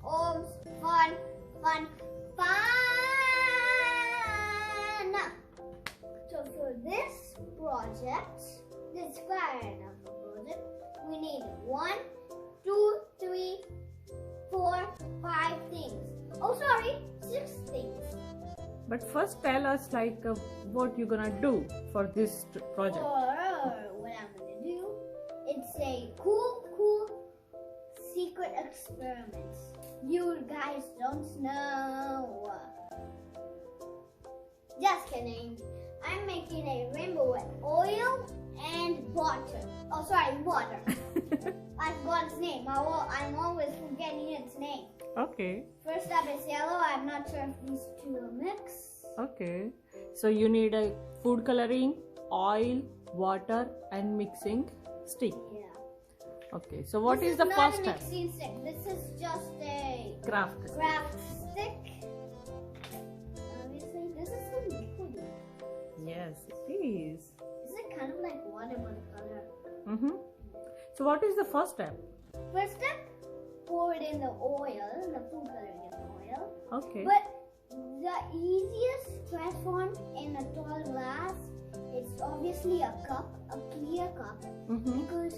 Ohms, fun, fun, fun. So for this project, this kind of project, we need 1, 2, 3, 4, 5 things. Oh, sorry, 6 things. But first tell us what you're gonna do for this project. What I'm gonna do, it's a cool secret experiment. You guys don't know. Just kidding. I'm making a rainbow with oil and water. Oh, sorry, water. I forgot its name. I'm always forgetting its name. Okay. First up is yellow. I'm not sure if these two will mix. Okay. So you need a food coloring, oil, water, and mixing stick. Yeah. Okay. So what This is the first step? step? This is not a mixing stick. This is just a Craft. craft stick. Obviously, this is so liquidy. Yes, it is. Is it kind of like watercolor? Mm-hmm. So what is the first step? First step, pour it in the oil, the food coloring in the oil. Okay. But the easiest transform in a tall glass, it's obviously a cup, a clear cup, Mm-hmm. because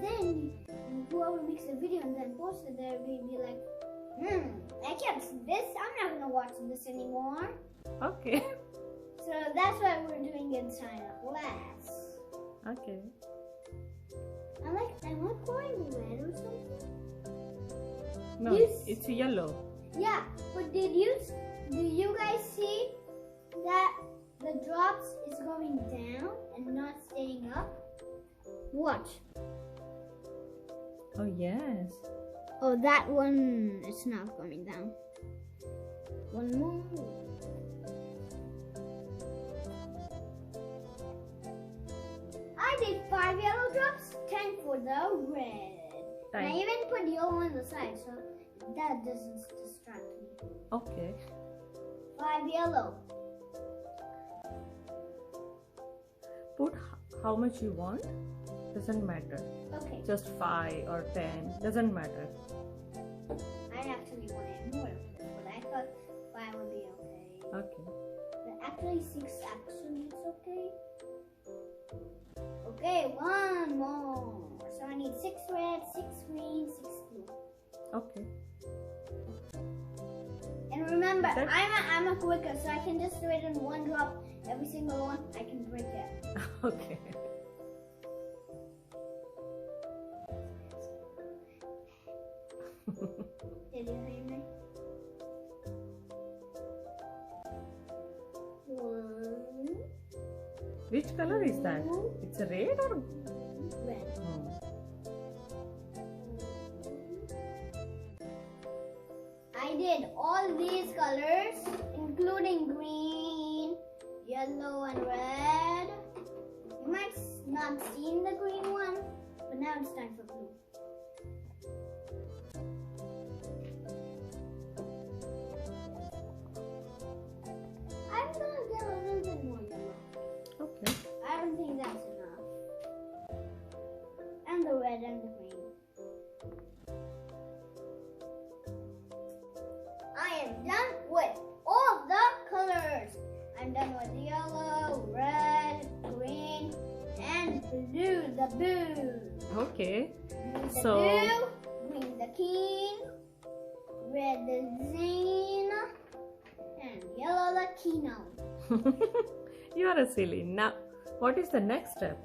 then whoever makes the video and then posts it there will be like, I can't see this. I'm not gonna watch this anymore. Okay. So that's why we're doing it inside a glass. Okay. Am I pouring red or something? No, Yes. it's yellow. Yeah, but do you guys see that the drops is going down and not staying up? Watch. Oh yes. Oh, that one is not coming down. One more. I did 5 yellow drops, 10 for the red. And I Right. even put yellow on the side so that doesn't distract me. Okay. 5 yellow. Put how much you want. Doesn't matter. Okay. Just 5 or 10. Doesn't matter. I actually wanted more of this, but I thought 5 would be okay. Okay. But actually 6 actually is okay. Okay, 1 more. So I need 6 red, 6 green, 6 blue. Okay. And remember, That- I'm a quicker, so I can just do it in 1 drop. Every single one, I can break it. Okay. Did you hear me? 1. Which color is that? It's a red or? Red. Oh. I did all these colors, including green, yellow, and red. You might not seen the green one, but now it's time for blue. I'm gonna get a little bit more yellow. Okay. I don't think that's enough. And the red and the green. I am done with all the colors. I'm done with yellow, red, green, and blue. The blue. Okay. Blue the So- blue, green the king, red the zine, and yellow the kino. You are a silly. Now, what is the next step?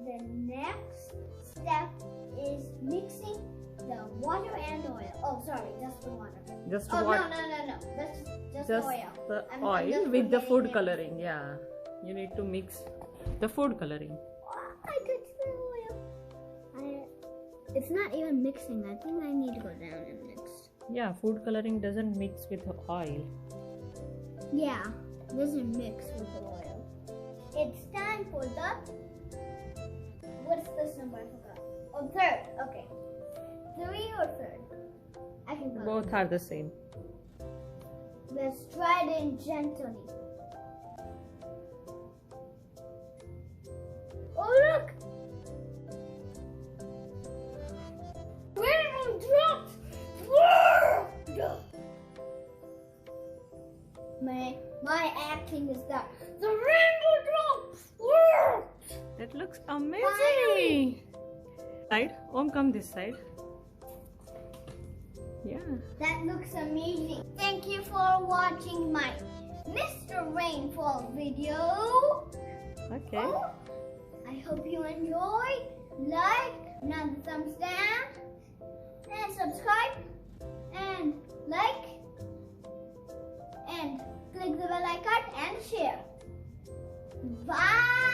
The next step is mixing the water and oil. Oh, sorry, just the water. Just Oh, what? no. That's just Just oil. the I'm oil just with the forgetting food it. coloring. Yeah. You need to mix the food coloring. I touched the oil. It's not even mixing. I think I need to go down and mix. Yeah, food coloring doesn't mix with oil. Yeah, doesn't mix with the oil. It's time for the... What's this number? I forgot. Oh, 3rd. Okay. 3 or 3rd? I can go. Both are the same. Let's try it in gently. Oh, look! Rainbow drop acting is that the rainbow drop worked. That looks amazing. Side. Om, come this side. Yeah. That looks amazing. Thank you for watching my Mr. Rainfall video. Okay. Oh, I hope you enjoyed. Like, another thumbs down, and subscribe, and like, and click the bell icon and share. Bye.